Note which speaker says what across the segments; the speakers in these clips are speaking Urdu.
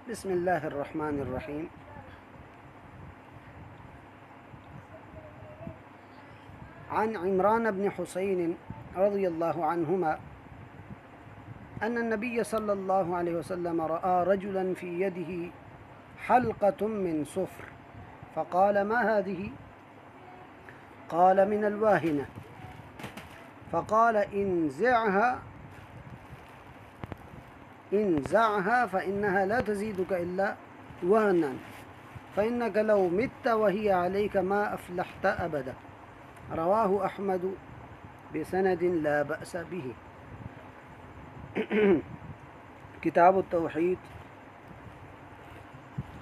Speaker 1: بسم الله الرحمن الرحيم. عن عمران بن حسين رضي الله عنهما أن النبي صلى الله عليه وسلم رأى رجلا في يده حلقة من صفر فقال: ما هذه؟ قال: من الواهنة. فقال: انزعها فإنها لا تزيدك إلا وهنا، فإنك لو مت وهي عليك ما أفلحت أبدا. رواہ احمد بسند لا بأس به. کتاب التوحید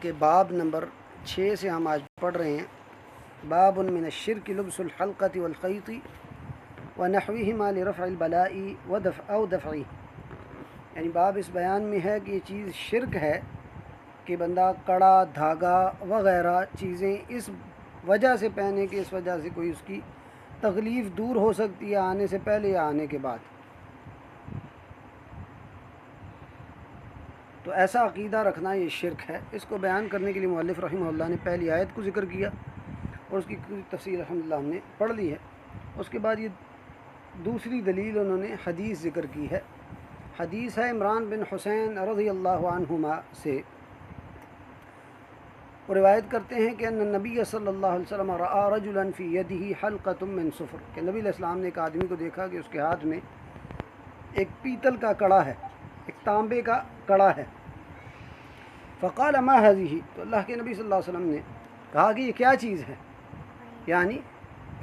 Speaker 1: کے باب نمبر 6 سے ہم آج پڑھ رہے ہیں. باب من الشرک لبس الحلقة والخیط ونحوهما لرفع البلاء او دفعه. یعنی باب اس بیان میں ہے کہ یہ چیز شرک ہے کہ بندہ کڑا، دھاگا وغیرہ چیزیں اس وجہ سے پہنے کہ اس وجہ سے کوئی اس کی تکلیف دور ہو سکتی ہے آنے سے پہلے یا آنے کے بعد. تو ایسا عقیدہ رکھنا یہ شرک ہے. اس کو بیان کرنے کے لیے مؤلف رحمہ اللہ نے پہلی آیت کو ذکر کیا اور اس کی تفسیر الحمدللہ ہم نے پڑھ لی ہے. اس کے بعد یہ دوسری دلیل انہوں نے حدیث ذکر کی ہے. حدیث ہے عمران بن حسین رضی اللہ عنہما سے. وہ روایت کرتے ہیں کہ ان نبی صلی اللہ علیہ وسلم رأى رجلا فی یدہ حلقۃ من صفر، کہ نبی علیہ السلام نے ایک آدمی کو دیکھا کہ اس کے ہاتھ میں ایک پیتل کا کڑا ہے، ایک تانبے کا کڑا ہے. فقال ما هذه، تو اللہ کے نبی صلی اللہ علیہ وسلم نے کہا کہ یہ کیا چیز ہے، یعنی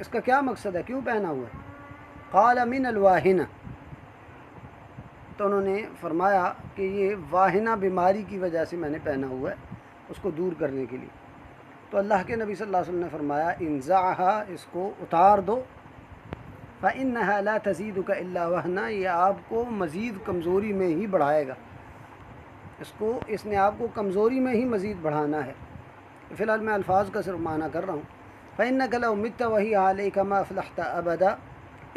Speaker 1: اس کا کیا مقصد ہے، کیوں پہنا ہوا ہے. قال من الواہنہ، تو انہوں نے فرمایا کہ یہ واہنہ بیماری کی وجہ سے میں نے پہنا ہوا ہے، اس کو دور کرنے کے لیے. تو اللہ کے نبی صلی اللہ علیہ وسلم نے فرمایا: انزعها، اس کو اتار دو. فإنها لا تزيدك إلا وهنا، یہ آپ کو مزید کمزوری میں ہی بڑھائے گا. اس نے آپ کو کمزوری میں ہی مزید بڑھانا ہے. فی الحال میں الفاظ کا صرف معنی کر رہا ہوں. فإنك لو مت وهي عليك ما أفلحت أبدا،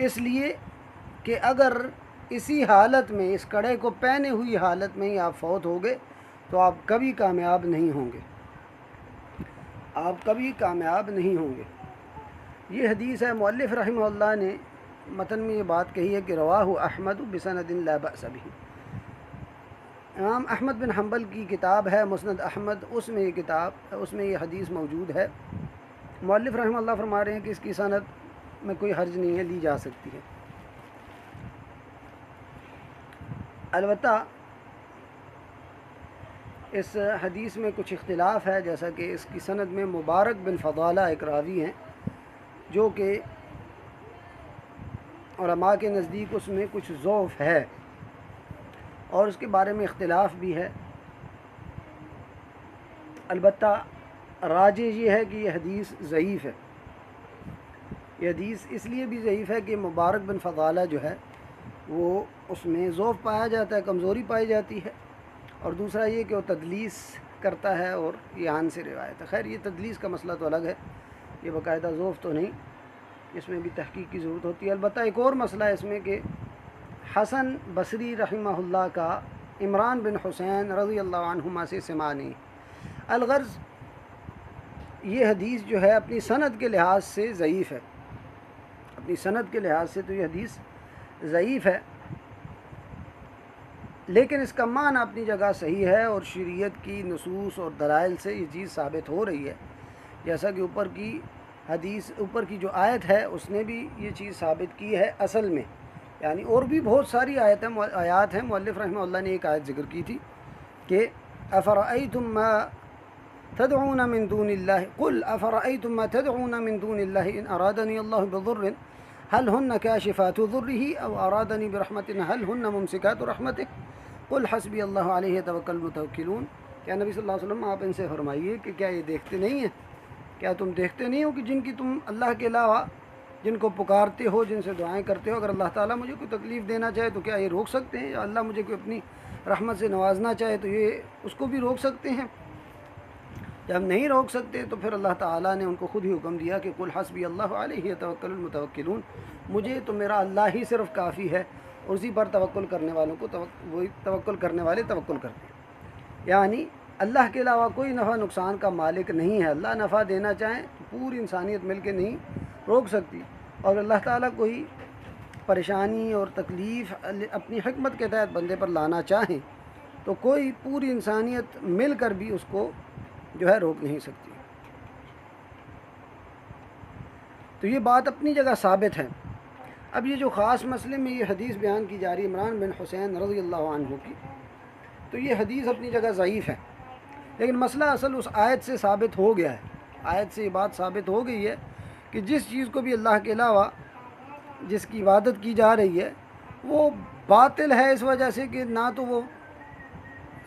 Speaker 1: اس لیے کہ اگر اسی حالت میں، اس کڑے کو پہنے ہوئی حالت میں ہی آپ فوت ہو گئے تو آپ کبھی کامیاب نہیں ہوں گے، آپ کبھی کامیاب نہیں ہوں گے. یہ حدیث ہے. مؤلف رحمہ اللہ نے متن میں یہ بات کہی ہے کہ رواہ احمد بسند لا بأس به. امام احمد بن حنبل کی کتاب ہے مسند احمد، اس میں یہ حدیث موجود ہے. مؤلف رحمہ اللہ فرما رہے ہیں کہ اس کی سند میں کوئی حرج نہیں ہے، لی جا سکتی ہے. البتہ اس حدیث میں کچھ اختلاف ہے، جیسا کہ اس کی سند میں مبارک بن فضالہ ایک راوی ہیں جو کہ علماء کے نزدیک اس میں کچھ ضعف ہے اور اس کے بارے میں اختلاف بھی ہے. البتہ راجح یہ ہے کہ یہ حدیث ضعیف ہے. یہ حدیث اس لیے بھی ضعیف ہے کہ مبارک بن فضالہ جو ہے وہ اس میں ضعف پایا جاتا ہے، کمزوری پائی جاتی ہے. اور دوسرا یہ کہ وہ تدلیس کرتا ہے اور یہ عن سے روایت ہے. خیر، یہ تدلیس کا مسئلہ تو الگ ہے، یہ باقاعدہ ضعف تو نہیں، اس میں بھی تحقیق کی ضرورت ہوتی ہے. البتہ ایک اور مسئلہ ہے اس میں کہ حسن بصری رحمہ اللہ کا عمران بن حسین رضی اللہ عنہما سے سماع نہیں. الغرض یہ حدیث جو ہے اپنی سند کے لحاظ سے ضعیف ہے، اپنی سند کے لحاظ سے تو یہ حدیث ضعیف ہے، لیکن اس کا معنی اپنی جگہ صحیح ہے اور شریعت کی نصوص اور دلائل سے یہ چیز ثابت ہو رہی ہے. جیسا کہ اوپر کی جو آیت ہے اس نے بھی یہ چیز ثابت کی ہے اصل میں. یعنی اور بھی بہت ساری آیات ہیں. مؤلف رحمہ اللہ نے ایک آیت ذکر کی تھی کہ افرأیتم ما تدعون من دون اللہ قل افرأیتم ما تدعون من دون اللہ ان ارادنی اللہ بضر هل هن كاشفات ضره او ارادنی برحمت هل هن ممسکات رحمتہ قل حسبی اللہ علیہ توکل المتوکلون. کیا نبی صلی اللہ علیہ وسلم آپ ان سے فرمائیے کہ کیا یہ دیکھتے نہیں ہیں، کیا تم دیکھتے نہیں ہو کہ جن کی تم اللہ کے علاوہ جن کو پکارتے ہو، جن سے دعائیں کرتے ہو، اگر اللہ تعالیٰ مجھے کوئی تکلیف دینا چاہے تو کیا یہ روک سکتے ہیں؟ یا اللہ مجھے کوئی اپنی رحمت سے نوازنا چاہے تو یہ اس کو بھی روک سکتے ہیں؟ جب نہیں روک سکتے تو پھر اللہ تعالیٰ نے ان کو خود ہی حکم دیا کہ قل حسبی اللہ علیہ توکل المتوکلون، مجھے تو میرا اللہ ہی صرف کافی ہے، اسی پر توکل کرنے والوں کو وہی توکل کرنے والے توکل کرتے ہیں. یعنی اللہ کے علاوہ کوئی نفع نقصان کا مالک نہیں ہے. اللہ نفع دینا چاہیں تو پوری انسانیت مل کے نہیں روک سکتی، اور اللہ تعالیٰ کوئی پریشانی اور تکلیف اپنی حکمت کے تحت بندے پر لانا چاہیں تو کوئی پوری انسانیت مل کر بھی اس کو جو ہے روک نہیں سکتی. تو یہ بات اپنی جگہ ثابت ہے. اب یہ جو خاص مسئلے میں یہ حدیث بیان کی جا رہی ہے عمران بن حسین رضی اللہ عنہ کی، تو یہ حدیث اپنی جگہ ضعیف ہے، لیکن مسئلہ اصل اس آیت سے ثابت ہو گیا ہے. آیت سے یہ بات ثابت ہو گئی ہے کہ جس چیز کو بھی اللہ کے علاوہ جس کی عبادت کی جا رہی ہے وہ باطل ہے، اس وجہ سے کہ نہ تو وہ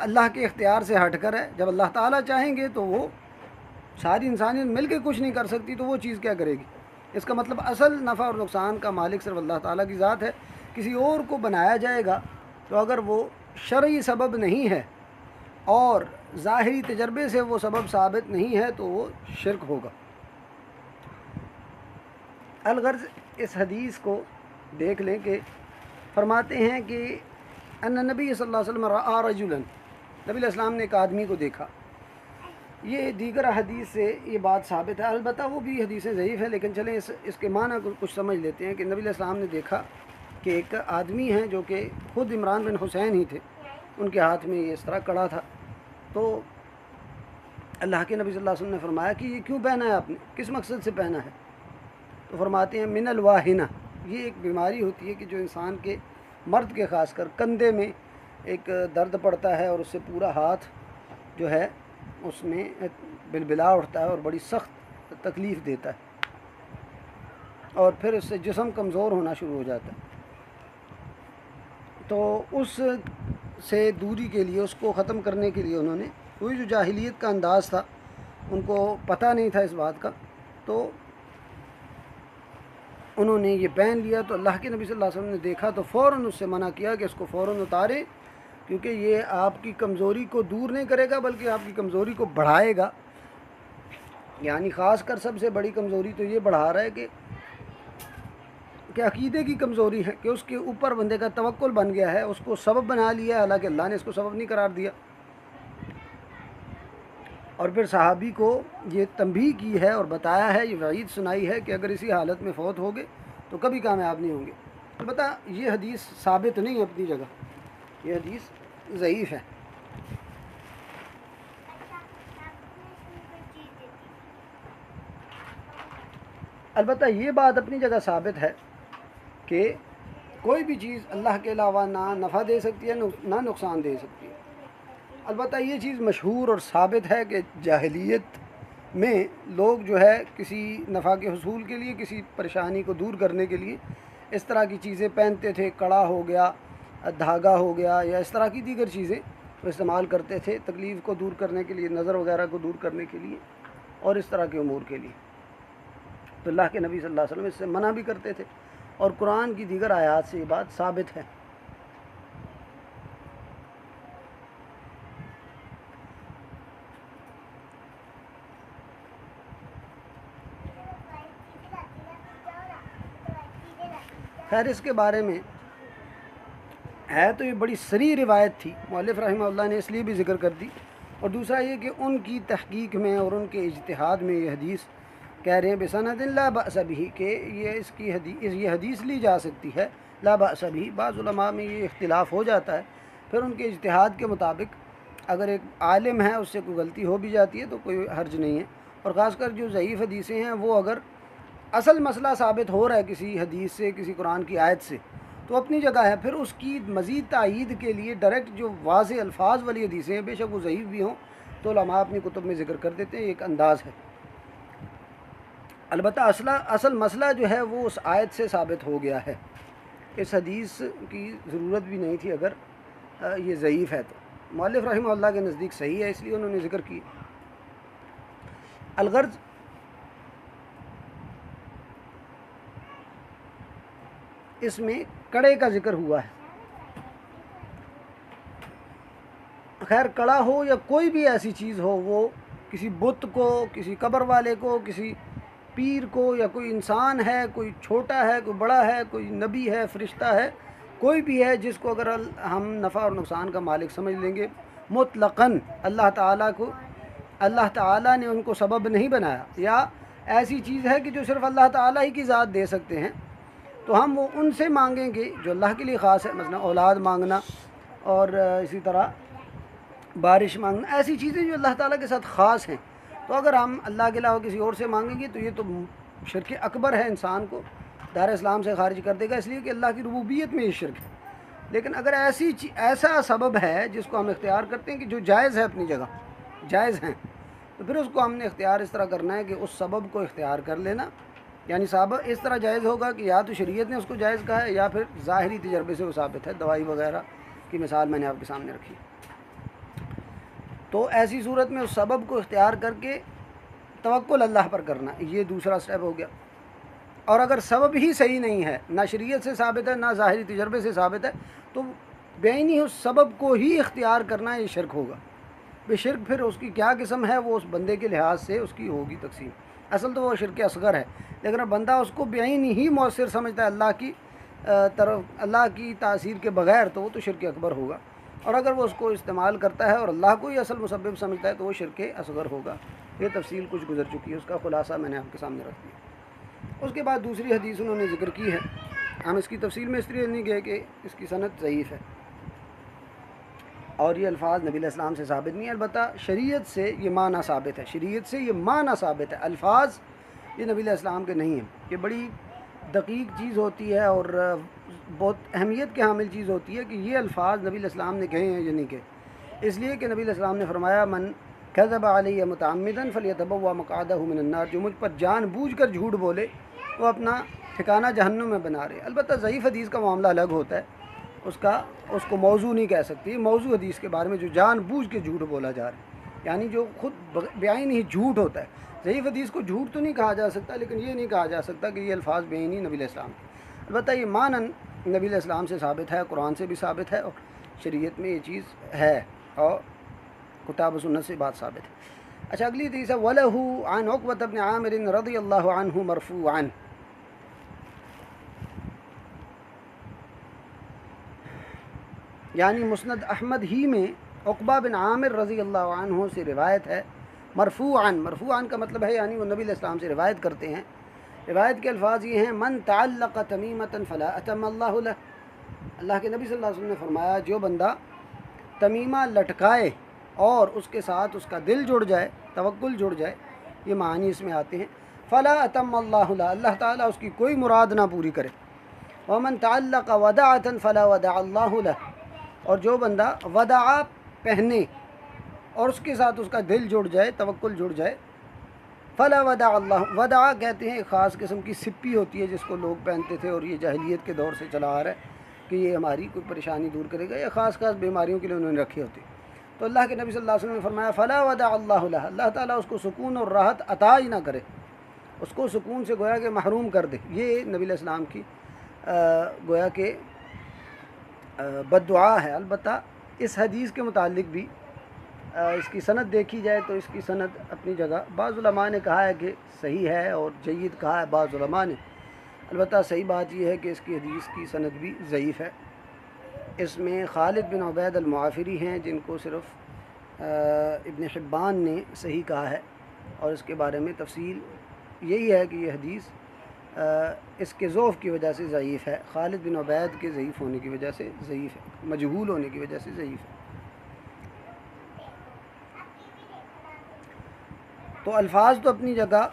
Speaker 1: اللہ کے اختیار سے ہٹ کر ہے. جب اللہ تعالیٰ چاہیں گے تو وہ ساری انسانیت مل کے کچھ نہیں کر سکتی، تو وہ چیز کیا کرے گی؟ اس کا مطلب اصل نفع اور نقصان کا مالک صرف اللہ تعالیٰ کی ذات ہے. کسی اور کو بنایا جائے گا تو اگر وہ شرعی سبب نہیں ہے اور ظاہری تجربے سے وہ سبب ثابت نہیں ہے تو وہ شرک ہوگا. الغرض اس حدیث کو دیکھ لیں کہ فرماتے ہیں کہ ان نبی صلی اللہ علیہ وسلم رأى رجلا، نبی علیہ السلام نے ایک آدمی کو دیکھا. یہ دیگر حدیث سے یہ بات ثابت ہے، البتہ وہ بھی حدیثیں ضعیف ہیں، لیکن چلیں اس کے معنی کو کچھ سمجھ لیتے ہیں کہ نبی علیہ السلام نے دیکھا کہ ایک آدمی ہیں جو کہ خود عمران بن حسین ہی تھے، ان کے ہاتھ میں یہ اس طرح کڑا تھا. تو اللہ کے نبی صلی اللہ علیہ وسلم نے فرمایا کہ یہ کیوں پہنا ہے آپ نے، کس مقصد سے پہنا ہے؟ تو فرماتے ہیں من الواہنہ، یہ ایک بیماری ہوتی ہے کہ جو انسان کے مرد کے خاص کر کندھے میں ایک درد پڑتا ہے اور اس سے پورا ہاتھ جو ہے اس میں بلبلا اٹھتا ہے اور بڑی سخت تکلیف دیتا ہے، اور پھر اس سے جسم کمزور ہونا شروع ہو جاتا ہے. تو اس سے دوری کے لیے، اس کو ختم کرنے کے لیے انہوں نے، وہی جو جاہلیت کا انداز تھا، ان کو پتہ نہیں تھا اس بات کا، تو انہوں نے یہ پہن لیا. تو اللہ کے نبی صلی اللہ علیہ وسلم نے دیکھا تو فوراً اس سے منع کیا کہ اس کو فوراً اتارے، کیونکہ یہ آپ کی کمزوری کو دور نہیں کرے گا بلکہ آپ کی کمزوری کو بڑھائے گا. یعنی خاص کر سب سے بڑی کمزوری تو یہ بڑھا رہا ہے کہ عقیدے کی کمزوری ہے، کہ اس کے اوپر بندے کا توکل بن گیا ہے، اس کو سبب بنا لیا ہے، حالانکہ اللہ نے اس کو سبب نہیں قرار دیا. اور پھر صحابی کو یہ تنبیہ کی ہے اور بتایا ہے، یہ وعید سنائی ہے کہ اگر اسی حالت میں فوت ہوگے تو کبھی کامیاب نہیں ہوں گے. البتہ یہ حدیث ثابت نہیں ہے اپنی جگہ، یہ حدیث ضعیف ہے. البتہ یہ بات اپنی جگہ ثابت ہے کہ کوئی بھی چیز اللہ کے علاوہ نہ نفع دے سکتی ہے نہ نقصان دے سکتی ہے. البتہ یہ چیز مشہور اور ثابت ہے کہ جاہلیت میں لوگ جو ہے کسی نفع کے حصول کے لیے، کسی پریشانی کو دور کرنے کے لیے اس طرح کی چیزیں پہنتے تھے. کڑا ہو گیا، دھاگا ہو گیا، یا اس طرح کی دیگر چیزیں وہ استعمال کرتے تھے تکلیف کو دور کرنے کے لیے، نظر وغیرہ کو دور کرنے کے لیے اور اس طرح کے امور کے لیے. تو اللہ کے نبی صلی اللہ علیہ وسلم اس سے منع بھی کرتے تھے، اور قرآن کی دیگر آیات سے یہ بات ثابت ہے. خیر اس کے بارے میں ہے تو یہ بڑی صریح روایت تھی، مؤلف رحمہ اللہ نے اس لیے بھی ذکر کر دی. اور دوسرا یہ کہ ان کی تحقیق میں اور ان کے اجتہاد میں یہ حدیث کہہ رہے ہیں بسند لا بأس به، کہ یہ حدیث لی جا سکتی ہے لا بأس به. بعض علماء میں یہ اختلاف ہو جاتا ہے، پھر ان کے اجتہاد کے مطابق اگر ایک عالم ہے اس سے کوئی غلطی ہو بھی جاتی ہے تو کوئی حرج نہیں ہے. اور خاص کر جو ضعیف حدیثیں ہیں وہ اگر اصل مسئلہ ثابت ہو رہا ہے کسی حدیث سے، کسی قرآن کی آیت سے، تو اپنی جگہ ہے. پھر اس کی مزید تائید کے لیے ڈائریکٹ جو واضح الفاظ والی حدیثیں ہیں، بے شک وہ ضعیف بھی ہوں تو علماء اپنی کتب میں ذکر کر دیتے ہیں، ایک انداز ہے. البتہ اصل مسئلہ جو ہے وہ اس آیت سے ثابت ہو گیا ہے، اس حدیث کی ضرورت بھی نہیں تھی اگر یہ ضعیف ہے. تو مؤلف رحمہ اللہ کے نزدیک صحیح ہے، اس لیے انہوں نے ذکر کی. الغرض اس میں کڑے کا ذکر ہوا ہے. خیر کڑا ہو یا کوئی بھی ایسی چیز ہو، وہ کسی بت کو، کسی قبر والے کو، کسی پیر کو، یا کوئی انسان ہے، کوئی چھوٹا ہے، کوئی بڑا ہے، کوئی نبی ہے، فرشتہ ہے، کوئی بھی ہے جس کو اگر ہم نفع اور نقصان کا مالک سمجھ لیں گے مطلقاً اللہ تعالیٰ نے ان کو سبب نہیں بنایا، یا ایسی چیز ہے کہ جو صرف اللہ تعالیٰ ہی کی ذات دے سکتے ہیں، تو ہم وہ ان سے مانگیں گے جو اللہ کے لیے خاص ہے، مثلا اولاد مانگنا اور اسی طرح بارش مانگنا، ایسی چیزیں جو اللہ تعالیٰ کے ساتھ خاص ہیں. تو اگر ہم اللہ کے علاوہ کسی اور سے مانگیں گے تو یہ تو شرک اکبر ہے، انسان کو دار اسلام سے خارج کر دے گا، اس لیے کہ اللہ کی ربوبیت میں یہ شرک ہے. لیکن اگر ایسا سبب ہے جس کو ہم اختیار کرتے ہیں کہ جو جائز ہے، اپنی جگہ جائز ہیں، تو پھر اس کو ہم نے اختیار اس طرح کرنا ہے کہ اس سبب کو اختیار کر لینا. یعنی سبب اس طرح جائز ہوگا کہ یا تو شریعت نے اس کو جائز کہا ہے، یا پھر ظاہری تجربے سے وہ ثابت ہے. دوائی وغیرہ کی مثال میں نے آپ کے سامنے رکھی. تو ایسی صورت میں اس سبب کو اختیار کر کے توکل اللہ پر کرنا، یہ دوسرا سٹیپ ہو گیا. اور اگر سبب ہی صحیح نہیں ہے، نہ شریعت سے ثابت ہے نہ ظاہری تجربے سے ثابت ہے، تو بعینی اس سبب کو ہی اختیار کرنا یہ شرک ہوگا. بے شرک پھر اس کی کیا قسم ہے وہ اس بندے کے لحاظ سے اس کی ہوگی تقسیم. اصل تو وہ شرک اصغر ہے، لیکن اب بندہ اس کو بعینی ہی مؤثر سمجھتا ہے اللہ کی تاثیر کے بغیر، تو وہ تو شرک اکبر ہوگا. اور اگر وہ اس کو استعمال کرتا ہے اور اللہ کو ہی اصل مسبب سمجھتا ہے تو وہ شرک اصغر ہوگا. یہ تفصیل کچھ گزر چکی ہے، اس کا خلاصہ میں نے آپ کے سامنے رکھ دیا. اس کے بعد دوسری حدیث انہوں نے ذکر کی ہے. ہم اس کی تفصیل میں اس لیے نہیں گئے کہ اس کی سند ضعیف ہے اور یہ الفاظ نبی علیہ السلام سے ثابت نہیں ہے. البتہ شریعت سے یہ معنی ثابت ہے، شریعت سے یہ معنی ثابت ہے. الفاظ یہ نبی علیہ السلام کے نہیں ہیں. یہ بڑی دقیق چیز ہوتی ہے اور بہت اہمیت کے حامل چیز ہوتی ہے کہ یہ الفاظ نبی علیہ السلام نے کہے ہیں یا نہیں کہے. اس لیے کہ نبی علیہ السلام نے فرمایا من کذب علی متعمدا فلیتبوأ مقعدہ من النار، جو مجھ پر جان بوجھ کر جھوٹ بولے وہ اپنا ٹھکانہ جہنم میں بنا رہے. البتہ ضعیف حدیث کا معاملہ الگ ہوتا ہے، اس کو موضوع نہیں کہہ سکتی. موضوع حدیث کے بارے میں جو جان بوجھ کے جھوٹ بولا جا رہا ہے، یعنی جو خود بعین ہی جھوٹ ہوتا ہے. ضعیف حدیث کو جھوٹ تو نہیں کہا جا سکتا، لیکن یہ نہیں کہا جا سکتا کہ یہ الفاظ بعین ہی نبی علیہ السلام. البتہ یہ معنی نبی علیہ السلام سے ثابت ہے، قرآن سے بھی ثابت ہے، اور شریعت میں یہ چیز ہے اور کتاب و سنت سے بات ثابت ہے. اچھا، اگلی حدیث ہے وَلَهُ عَنْ عُقْبَةَ بْنِ عَامِرٍ رَضِيَ اللَّهُ عَنْهُ مَرْفُوعًا. یعنی مسند احمد ہی میں عقبہ بن عامر رضی اللہ عنہ سے روایت ہے مرفوعاً. مرفوعاً کا مطلب ہے یعنی وہ نبی علیہ السلام سے روایت کرتے ہیں. روایت کے الفاظ یہ ہیں من تعلق تمیمۃ فلا اتم اللہ لہ. اللہ کے نبی صلی اللہ علیہ وسلم نے فرمایا جو بندہ تمیمہ لٹکائے اور اس کے ساتھ اس کا دل جڑ جائے، توکل جڑ جائے، یہ معنی اس میں آتے ہیں. فلا اتم اللہ لہ، اللہ تعالیٰ اس کی کوئی مراد نہ پوری کرے. ومن تعلق ودعۃ فلا ودع اللہ لہ، اور جو بندہ ودع پہنے اور اس کے ساتھ اس کا دل جڑ جائے، توکل جڑ جائے، فلا ودع اللہ. ودع کہتے ہیں ایک خاص قسم کی سپی ہوتی ہے جس کو لوگ پہنتے تھے اور یہ جاہلیت کے دور سے چلا آ رہا ہے کہ یہ ہماری کوئی پریشانی دور کرے گا، یا خاص بیماریوں کے لیے انہوں نے رکھی ہوتی. تو اللہ کے نبی صلی اللہ علیہ وسلم نے فرمایا فلا ودع اللہ لہ، اللہ تعالیٰ اس کو سکون اور راحت عطا ہی نہ کرے، اس کو سکون سے گویا کہ محروم کر دے. یہ نبی علیہ السلام کی گویا کہ بد دعا ہے. البتہ اس حدیث کے متعلق بھی اس کی سند دیکھی جائے تو اس کی سند اپنی جگہ بعض علماء نے کہا ہے کہ صحیح ہے اور جید کہا ہے بعض علماء نے. البتہ صحیح بات یہ ہے کہ اس کی حدیث کی سند بھی ضعیف ہے. اس میں خالد بن عبید المعافری ہیں جن کو صرف ابن حبان نے صحیح کہا ہے، اور اس کے بارے میں تفصیل یہی ہے کہ یہ حدیث اس کے ضعف کی وجہ سے ضعیف ہے. خالد بن عبید کے ضعیف ہونے کی وجہ سے ضعیف ہے، مجہول ہونے کی وجہ سے ضعیف ہے. تو الفاظ تو اپنی جگہ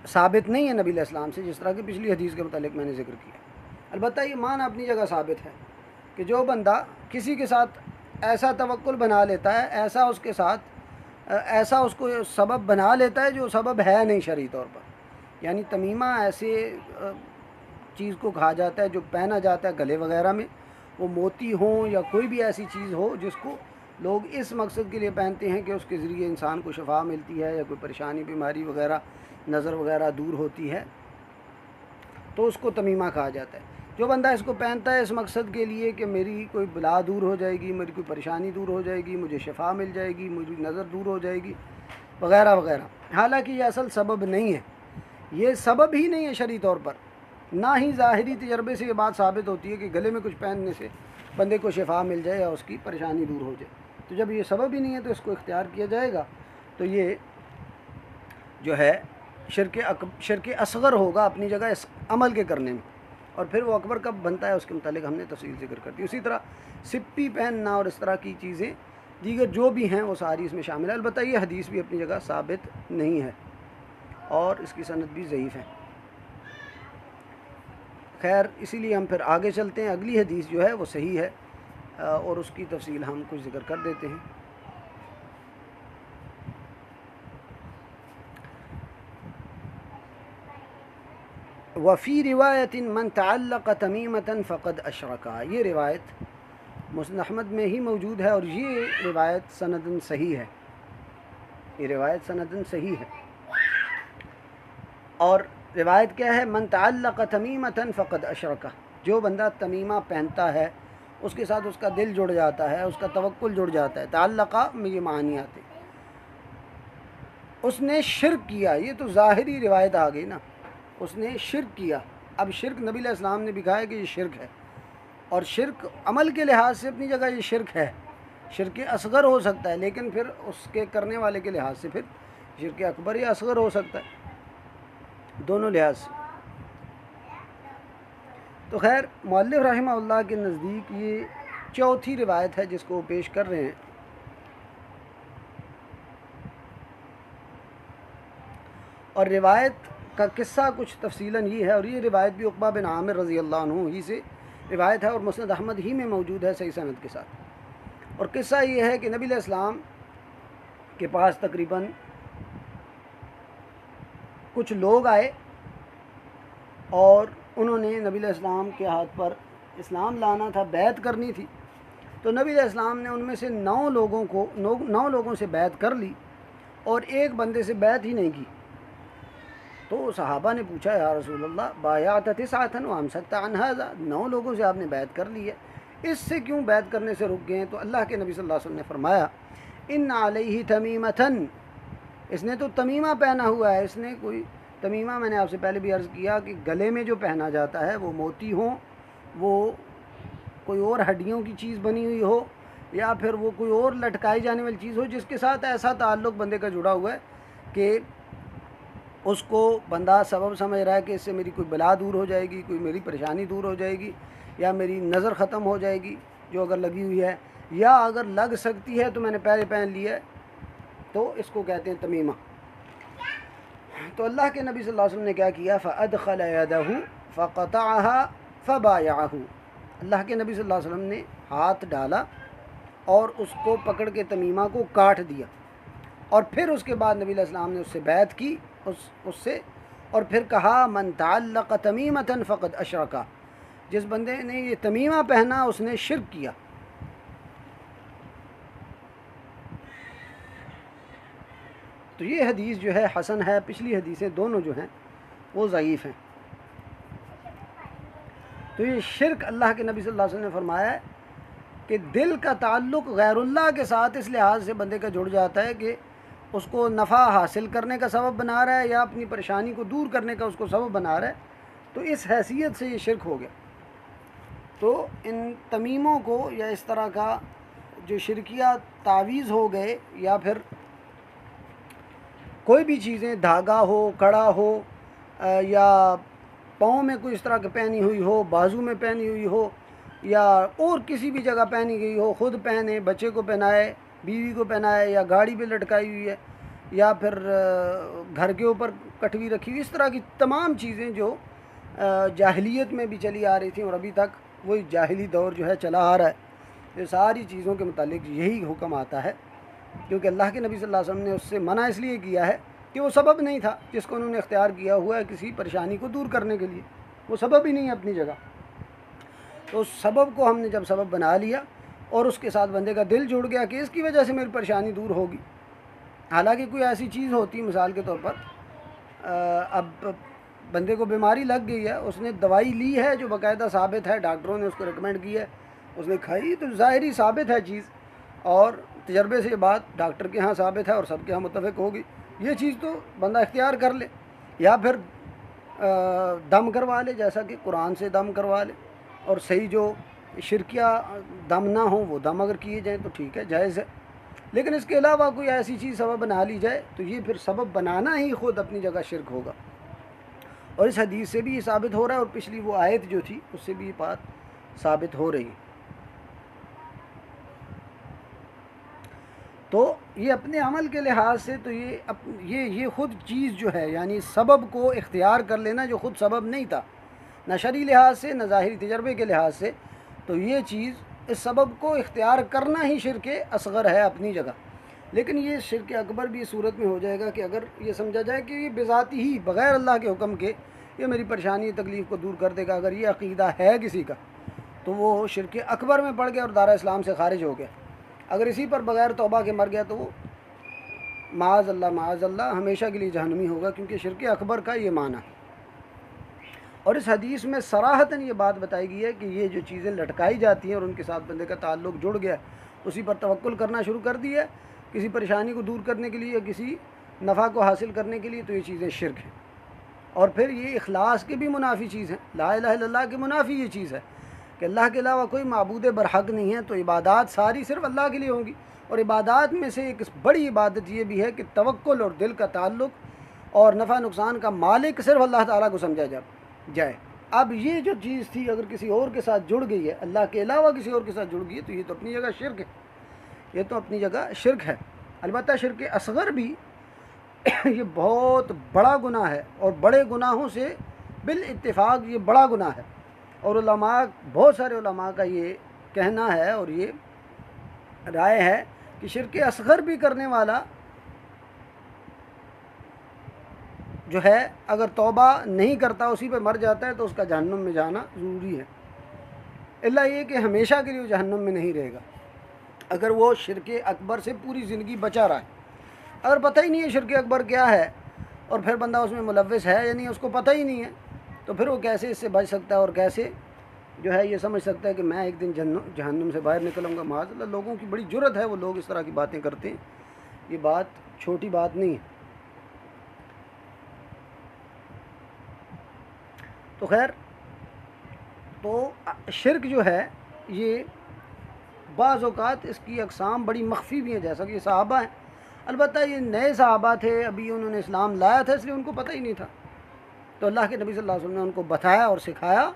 Speaker 1: ثابت نہیں ہے نبی علیہ السلام سے، جس طرح کہ پچھلی حدیث کے متعلق میں نے ذکر کیا. البتہ یہ معنی اپنی جگہ ثابت ہے کہ جو بندہ کسی کے ساتھ ایسا توکل بنا لیتا ہے، ایسا اس کو سبب بنا لیتا ہے جو سبب ہے نہیں شرعی طور پر. یعنی تمیمہ ایسے چیز کو کہا جاتا ہے جو پہنا جاتا ہے گلے وغیرہ میں، وہ موتی ہوں یا کوئی بھی ایسی چیز ہو جس کو لوگ اس مقصد کے لیے پہنتے ہیں کہ اس کے ذریعے انسان کو شفا ملتی ہے یا کوئی پریشانی بیماری وغیرہ نظر وغیرہ دور ہوتی ہے، تو اس کو تمیمہ کہا جاتا ہے. جو بندہ اس کو پہنتا ہے اس مقصد کے لیے کہ میری کوئی بلا دور ہو جائے گی، میری کوئی پریشانی دور ہو جائے گی، مجھے شفا مل جائے گی، میری نظر دور ہو جائے گی وغیرہ وغیرہ، حالانکہ یہ اصل سبب نہیں ہے، یہ سبب ہی نہیں ہے شرعی طور پر. نہ ہی ظاہری تجربے سے یہ بات ثابت ہوتی ہے کہ گلے میں کچھ پہننے سے بندے کو شفا مل جائے یا اس کی پریشانی دور ہو جائے. تو جب یہ سبب ہی نہیں ہے تو اس کو اختیار کیا جائے گا تو یہ جو ہے شرک اصغر ہوگا اپنی جگہ اس عمل کے کرنے میں. اور پھر وہ اکبر کب بنتا ہے اس کے متعلق ہم نے تفصیل ذکر کر دی. اسی طرح سپی پہننا اور اس طرح کی چیزیں دیگر جو بھی ہیں وہ ساری اس میں شامل ہے. البتہ یہ حدیث بھی اپنی جگہ ثابت نہیں ہے اور اس کی سند بھی ضعیف ہے. خیر اسی لیے ہم پھر آگے چلتے ہیں. اگلی حدیث جو ہے وہ صحیح ہے اور اس کی تفصیل ہم کچھ ذکر کر دیتے ہیں. وفی روایت من تعلق تمیمۃ فقد اشرکا. یہ روایت مسند احمد میں ہی موجود ہے اور یہ روایت سندن صحیح ہے. یہ روایت سندن صحیح ہے. اور روایت کیا ہے؟ من تعلق تمیمۃ فقد اشرکا. جو بندہ تمیمہ پہنتا ہے اس کے ساتھ اس کا دل جڑ جاتا ہے، اس کا توکل جڑ جاتا ہے. تعلقہ میں یہ معنی آتے. اس نے شرک کیا. یہ تو ظاہری روایت آ گئی نا. اس نے شرک کیا. اب شرک نبی علیہ السلام نے بھی کہا ہے کہ یہ شرک ہے اور شرک عمل کے لحاظ سے اپنی جگہ یہ شرک ہے. شرک اصغر ہو سکتا ہے لیکن پھر اس کے کرنے والے کے لحاظ سے پھر شرک اکبر یا اصغر ہو سکتا ہے، دونوں لحاظ سے. تو خیر مؤلف رحمہ اللہ کے نزدیک یہ چوتھی روایت ہے جس کو وہ پیش کر رہے ہیں. اور روایت کا قصہ کچھ تفصیلاً یہ ہے اور یہ روایت بھی عقبہ بن عامر رضی اللہ عنہ ہی سے روایت ہے اور مسند احمد ہی میں موجود ہے صحیح سند کے ساتھ. اور قصہ یہ ہے کہ نبی علیہ السلام کے پاس تقریباً کچھ لوگ آئے اور انہوں نے نبی علیہ السلام کے ہاتھ پر اسلام لانا تھا، بیعت کرنی تھی. تو نبی علیہ السلام نے ان میں سے 9 لوگوں سے بیعت کر لی اور ایک بندے سے بیعت ہی نہیں کی. تو صحابہ نے پوچھا یا رسول اللہ بایعت 9 وامسکت عن ھذا. 9 لوگوں سے آپ نے بیعت کر لی ہے، اس سے کیوں بیعت کرنے سے رک گئے ہیں؟ تو اللہ کے نبی صلی اللہ علیہ وسلم نے فرمایا ان علیہ تمیمۃ. اس نے تو تمیمہ پہنا ہوا ہے. اس نے کوئی تمیمہ، میں نے آپ سے پہلے بھی عرض کیا کہ گلے میں جو پہنا جاتا ہے وہ موتی ہوں، وہ کوئی اور ہڈیوں کی چیز بنی ہوئی ہو یا پھر وہ کوئی اور لٹکائی جانے والی چیز ہو جس کے ساتھ ایسا تعلق بندے کا جڑا ہوا ہے کہ اس کو بندہ سبب سمجھ رہا ہے کہ اس سے میری کوئی بلا دور ہو جائے گی، کوئی میری پریشانی دور ہو جائے گی یا میری نظر ختم ہو جائے گی جو اگر لگی ہوئی ہے، یا اگر لگ سکتی ہے تو میں نے پہلے پہن لی ہے، تو اس کو کہتے ہیں تمیمہ. تو اللہ کے نبی صلی اللہ علیہ وسلم نے کیا کیا؟ فَأَدْخَلَ يَدَهُ فَقَطَعَهَا فَبَايَعَهُ. اللہ کے نبی صلی اللہ علیہ وسلم نے ہاتھ ڈالا اور اس کو پکڑ کے تمیمہ کو کاٹ دیا اور پھر اس کے بعد نبی علیہ السلام نے اس سے بیعت کی اس سے اور پھر کہا من تعلق تمیمۃ فقد اشرکا. جس بندے نے یہ تمیمہ پہنا اس نے شرک کیا. تو یہ حدیث جو ہے حسن ہے. پچھلی حدیثیں دونوں جو ہیں وہ ضعیف ہیں. تو یہ شرک اللہ کے نبی صلی اللہ علیہ وسلم نے فرمایا ہے کہ دل کا تعلق غیر اللہ کے ساتھ اس لحاظ سے بندے کا جڑ جاتا ہے کہ اس کو نفع حاصل کرنے کا سبب بنا رہا ہے یا اپنی پریشانی کو دور کرنے کا اس کو سبب بنا رہا ہے. تو اس حیثیت سے یہ شرک ہو گیا. تو ان تمیموں کو یا اس طرح کا جو شرکیہ تعویذ ہو گئے یا پھر کوئی بھی چیزیں، دھاگا ہو، کڑا ہو یا پاؤں میں کوئی اس طرح کی پہنی ہوئی ہو، بازو میں پہنی ہوئی ہو یا اور کسی بھی جگہ پہنی گئی ہو، خود پہنے، بچے کو پہنائے، بیوی کو پہنائے یا گاڑی پہ لٹکائی ہوئی ہے یا پھر گھر کے اوپر کٹوی رکھی ہوئی، اس طرح کی تمام چیزیں جو جاہلیت میں بھی چلی آ رہی تھیں اور ابھی تک وہی جاہلی دور جو ہے چلا آ رہا ہے. یہ ساری چیزوں کے متعلق یہی حکم آتا ہے کیونکہ اللہ کے نبی صلی اللہ علیہ وسلم نے اس سے منع اس لیے کیا ہے کہ وہ سبب نہیں تھا جس کو انہوں نے اختیار کیا ہوا ہے کسی پریشانی کو دور کرنے کے لیے. وہ سبب ہی نہیں ہے اپنی جگہ. تو اس سبب کو ہم نے جب سبب بنا لیا اور اس کے ساتھ بندے کا دل جڑ گیا کہ اس کی وجہ سے میری پریشانی دور ہوگی، حالانکہ کوئی ایسی چیز ہوتی مثال کے طور پر اب بندے کو بیماری لگ گئی ہے، اس نے دوائی لی ہے جو باقاعدہ ثابت ہے، ڈاکٹروں نے اس کو ریکمینڈ کی ہے، اس نے کھائی، تو ظاہری ثابت ہے چیز اور تجربے سے یہ بات ڈاکٹر کے ہاں ثابت ہے اور سب کے ہاں متفق ہوگی. یہ چیز تو بندہ اختیار کر لے یا پھر دم کروا لے، جیسا کہ قرآن سے دم کروا لے اور صحیح جو شرکیہ دم نہ ہوں، وہ دم اگر کیے جائیں تو ٹھیک ہے، جائز ہے، لیکن اس کے علاوہ کوئی ایسی چیز سبب بنا لی جائے تو یہ پھر سبب بنانا ہی خود اپنی جگہ شرک ہوگا۔ اور اس حدیث سے بھی یہ ثابت ہو رہا ہے، اور پچھلی وہ آیت جو تھی اس سے بھی یہ بات ثابت ہو رہی ہے۔ تو یہ اپنے عمل کے لحاظ سے تو یہ خود چیز جو ہے، یعنی سبب کو اختیار کر لینا جو خود سبب نہیں تھا، نہ شرعی لحاظ سے نہ ظاہری تجربے کے لحاظ سے، تو یہ چیز اس سبب کو اختیار کرنا ہی شرک اصغر ہے اپنی جگہ۔ لیکن یہ شرک اکبر بھی اس صورت میں ہو جائے گا کہ اگر یہ سمجھا جائے کہ یہ بذاتی ہی بغیر اللہ کے حکم کے یہ میری پریشانی تکلیف کو دور کر دے گا، اگر یہ عقیدہ ہے کسی کا تو وہ شرک اکبر میں پڑ گیا اور دارہ اسلام سے خارج ہو گیا۔ اگر اسی پر بغیر توبہ کے مر گیا تو وہ معاذ اللہ ہمیشہ کے لیے جہنمی ہوگا، کیونکہ شرک اکبر کا یہ معنی ہے۔ اور اس حدیث میں صراحتاً یہ بات بتائی گئی ہے کہ یہ جو چیزیں لٹکائی جاتی ہیں اور ان کے ساتھ بندے کا تعلق جڑ گیا، اسی پر توکل کرنا شروع کر دیا کسی پریشانی کو دور کرنے کے لیے یا کسی نفع کو حاصل کرنے کے لیے، تو یہ چیزیں شرک ہیں۔ اور پھر یہ اخلاص کے بھی منافی چیز ہے، لا الہ الا اللہ کے منافی یہ چیز ہے کہ اللہ کے علاوہ کوئی معبود برحق نہیں ہے، تو عبادات ساری صرف اللہ کے لیے ہوں گی۔ اور عبادات میں سے ایک بڑی عبادت یہ بھی ہے کہ توکل اور دل کا تعلق اور نفع نقصان کا مالک صرف اللہ تعالیٰ کو سمجھا جائے۔ اب یہ جو چیز تھی اگر کسی اور کے ساتھ جڑ گئی ہے، اللہ کے علاوہ کسی اور کے ساتھ جڑ گئی ہے، تو یہ تو اپنی جگہ شرک ہے، یہ تو اپنی جگہ شرک ہے۔ البتہ شرک اصغر بھی یہ بہت بڑا گناہ ہے، اور بڑے گناہوں سے بالاتفاق یہ بڑا گناہ ہے۔ اور علماء، بہت سارے علماء کا یہ کہنا ہے اور یہ رائے ہے کہ شرک اصغر بھی کرنے والا جو ہے اگر توبہ نہیں کرتا، اسی پہ مر جاتا ہے، تو اس کا جہنم میں جانا ضروری ہے، الا یہ کہ ہمیشہ کے لیے وہ جہنم میں نہیں رہے گا اگر وہ شرک اکبر سے پوری زندگی بچا رہا ہے۔ اگر پتہ ہی نہیں ہے شرک اکبر کیا ہے اور پھر بندہ اس میں ملوث ہے، یعنی اس کو پتہ ہی نہیں ہے، تو پھر وہ کیسے اس سے بچ سکتا ہے اور کیسے جو ہے یہ سمجھ سکتا ہے کہ میں ایک دن جہنم سے باہر نکلوں گا؟ معاذ اللہ، لوگوں کی بڑی جرت ہے، وہ لوگ اس طرح کی باتیں کرتے ہیں، یہ بات چھوٹی بات نہیں ہے۔ تو خیر، تو شرک جو ہے یہ بعض اوقات اس کی اقسام بڑی مخفی بھی ہیں، جیسا کہ یہ صحابہ ہیں۔ البتہ یہ نئے صحابہ تھے، ابھی انہوں نے اسلام لایا تھا، اس لیے ان کو پتہ ہی نہیں تھا، تو اللہ کے نبی صلی اللہ علیہ وسلم نے ان کو بتایا اور سکھایا،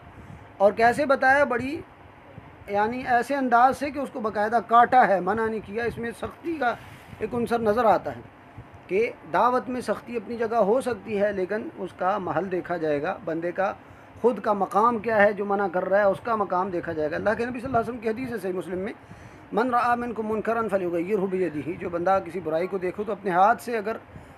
Speaker 1: اور کیسے بتایا؟ بڑی یعنی ایسے انداز سے کہ اس کو باقاعدہ کاٹا ہے، منع نہیں کیا۔ اس میں سختی کا ایک عنصر نظر آتا ہے کہ دعوت میں سختی اپنی جگہ ہو سکتی ہے، لیکن اس کا محل دیکھا جائے گا، بندے کا خود کا مقام کیا ہے جو منع کر رہا ہے، اس کا مقام دیکھا جائے گا۔ اللہ کے نبی صلی اللہ علیہ وسلم کی حدیث ہے صحیح مسلم میں، من رأى منکم منکرا فلیغیرہ بیدہ، جو بندہ کسی برائی کو دیکھو تو اپنے ہاتھ سے اگر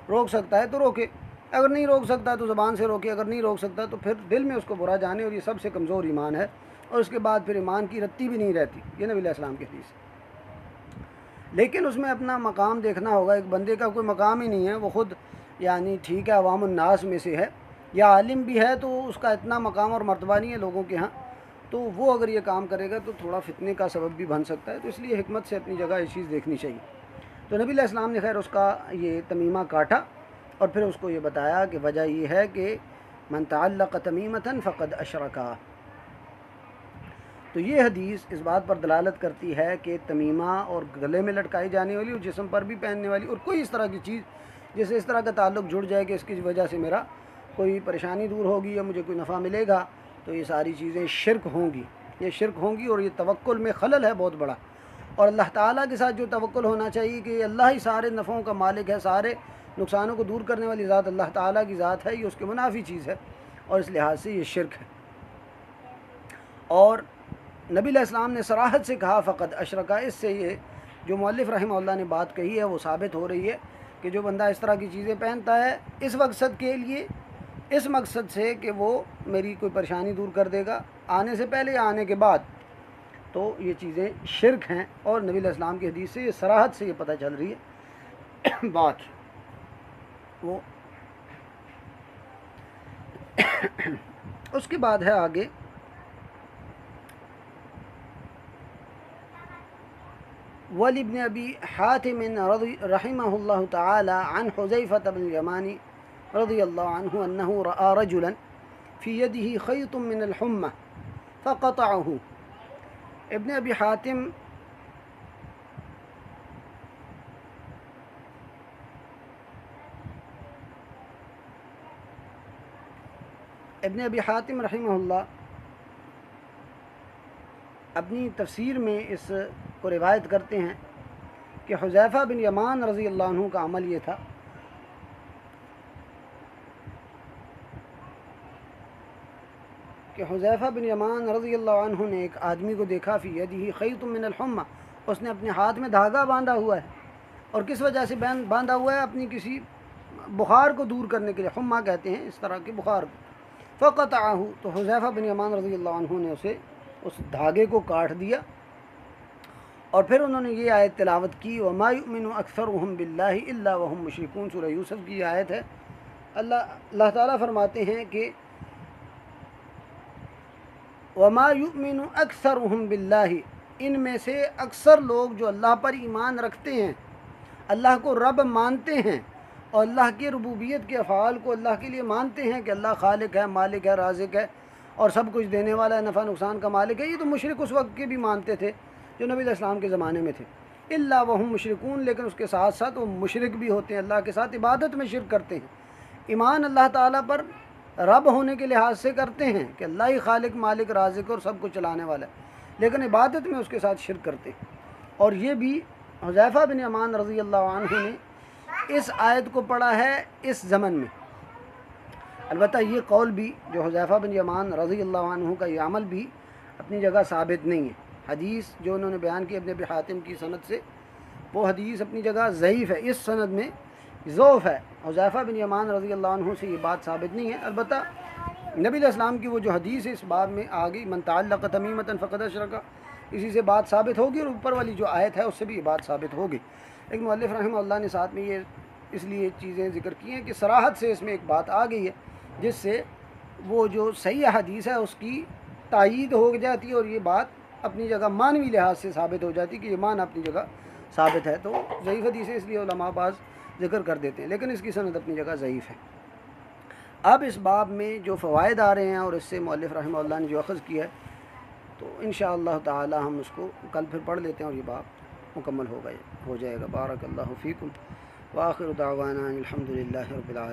Speaker 1: روک سکتا ہے تو روکے، اگر نہیں روک سکتا تو زبان سے روکے، اگر نہیں روک سکتا تو پھر دل میں اس کو برا جانے، اور یہ سب سے کمزور ایمان ہے، اور اس کے بعد پھر ایمان کی رتی بھی نہیں رہتی، یہ نبی علیہ السلام کی حدیث ہے۔ لیکن اس میں اپنا مقام دیکھنا ہوگا۔ ایک بندے کا کوئی مقام ہی نہیں ہے، وہ خود یعنی ٹھیک ہے عوام الناس میں سے ہے یا عالم بھی ہے، تو اس کا اتنا مقام اور مرتبہ نہیں ہے لوگوں کے ہاں، تو وہ اگر یہ کام کرے گا تو تھوڑا فتنے کا سبب بھی بن سکتا ہے، تو اس لیے حکمت سے اپنی جگہ یہ چیز دیکھنی چاہیے۔ تو نبی علیہ السلام نے خیر اس کا یہ تمیمہ کاٹا، اور پھر اس کو یہ بتایا کہ وجہ یہ ہے کہ من تعلق تمیمۃ فقد اشرکا۔ تو یہ حدیث اس بات پر دلالت کرتی ہے کہ تمیمہ اور گلے میں لٹکائی جانے والی اور جسم پر بھی پہننے والی اور کوئی اس طرح کی چیز جس سے اس طرح کا تعلق جڑ جائے کہ اس کی وجہ سے میرا کوئی پریشانی دور ہوگی یا مجھے کوئی نفع ملے گا، تو یہ ساری چیزیں شرک ہوں گی، یہ شرک ہوں گی، اور یہ توکل میں خلل ہے بہت بڑا۔ اور اللہ تعالیٰ کے ساتھ جو توکل ہونا چاہیے کہ اللہ ہی سارے نفعوں کا مالک ہے، سارے نقصانوں کو دور کرنے والی ذات اللہ تعالیٰ کی ذات ہے، یہ اس کے منافی چیز ہے، اور اس لحاظ سے یہ شرک ہے۔ اور نبی علیہ السلام نے صراحت سے کہا فقد اشرکا، اس سے یہ جو مؤلف رحمہ اللہ نے بات کہی ہے وہ ثابت ہو رہی ہے کہ جو بندہ اس طرح کی چیزیں پہنتا ہے اس مقصد کے لیے، اس مقصد سے کہ وہ میری کوئی پریشانی دور کر دے گا آنے سے پہلے یا آنے کے بعد، تو یہ چیزیں شرک ہیں، اور نبی علیہ السلام کی حدیث سے یہ صراحت سے یہ پتہ چل رہی ہے بات وہ۔ اس کے بعد ہے آگے ولابن ابی حاتم رحمہ اللہ تعالی عن حذیفہ بن الیمان رضی اللہ عنہ انہ رأى رجلا فی یدہ خیط من الحمہ فقطعہ ابن ابی حاتم رحمہ اللہ اپنی تفسیر میں اس کو روایت کرتے ہیں کہ حذیفہ بن یمان رضی اللہ عنہ کا عمل یہ تھا کہ حذیفہ بن یمان رضی اللہ عنہ نے ایک آدمی کو دیکھا فی یدہ خیط من الحمہ، اس نے اپنے ہاتھ میں دھاگا باندھا ہوا ہے، اور کس وجہ سے باندھا ہوا ہے؟ اپنی کسی بخار کو دور کرنے کے لیے، حمہ کہتے ہیں اس طرح کے بخار کو۔ فقطعہ، تو حذیفہ بن یمان رضی اللہ عنہ نے اس دھاگے کو کاٹ دیا، اور پھر انہوں نے یہ آیت تلاوت کی، وما یؤمن اکثرهم باللہ الا وهم مشرکون، سورہ یوسف کی یہ آیت ہے۔ اللہ تعالیٰ فرماتے ہیں کہ وما یؤمن اکثرهم باللہ، ان میں سے اکثر لوگ جو اللہ پر ایمان رکھتے ہیں، اللہ کو رب مانتے ہیں، اور اللہ کی ربوبیت کے افعال کو اللہ کے لیے مانتے ہیں کہ اللہ خالق ہے، مالک ہے، رازق ہے، اور سب کچھ دینے والا ہے، نفع نقصان کا مالک ہے۔ یہ تو مشرک اس وقت کے بھی مانتے تھے جو نبی علیہ السلام کے زمانے میں تھے، الا وہم مشرکون، لیکن اس کے ساتھ ساتھ وہ مشرک بھی ہوتے ہیں، اللہ کے ساتھ عبادت میں شرک کرتے ہیں۔ ایمان اللہ تعالیٰ پر رب ہونے کے لحاظ سے کرتے ہیں کہ اللہ ہی خالق، مالک، رازق اور سب کچھ چلانے والا ہے، لیکن عبادت میں اس کے ساتھ شرک کرتے ہیں۔ اور یہ بھی حذیفہ بن یمان رضی اللہ عنہ نے اس آیت کو پڑھا ہے اس زمن میں۔ البتہ یہ قول بھی جو حذیفہ بن یمان رضی اللہ عنہ کا یہ عمل بھی اپنی جگہ ثابت نہیں ہے۔ حدیث جو انہوں نے بیان کی ابن ابی حاتم کی سند سے، وہ حدیث اپنی جگہ ضعیف ہے، اس سند میں ضعف ہے، حذیفہ بن یمان رضی اللہ عنہ سے یہ بات ثابت نہیں ہے۔ البتہ نبی علیہ السلام کی وہ جو حدیث ہے اس باب میں آ گئی، من تعلق تمیمۃ فقد اشرک، اسی سے بات ثابت ہوگی، اور اوپر والی جو آیت ہے اس سے بھی یہ بات ثابت ہوگی۔ ایک مؤلف رحمہ اللہ نے ساتھ میں یہ اس لیے چیزیں ذکر کی ہیں کہ صراحت سے اس میں ایک بات آ گئی ہے جس سے وہ جو صحیح حدیث ہے اس کی تائید ہو جاتی ہے، اور یہ بات اپنی جگہ معنوی لحاظ سے ثابت ہو جاتی ہے کہ یہ معنی اپنی جگہ ثابت ہے۔ تو ضعیف حدیث ہے، اس لیے علماء بعض ذکر کر دیتے ہیں، لیکن اس کی سند اپنی جگہ ضعیف ہے۔ اب اس باب میں جو فوائد آ رہے ہیں اور اس سے مؤلف رحمہ اللہ نے جو اخذ کیا ہے، تو انشاءاللہ تعالی ہم اس کو کل پھر پڑھ لیتے ہیں اور یہ باب مکمل ہو جائے گا۔ بارک اللہ فیکم، وآخر دعوانا الحمد للہ رب العالمین۔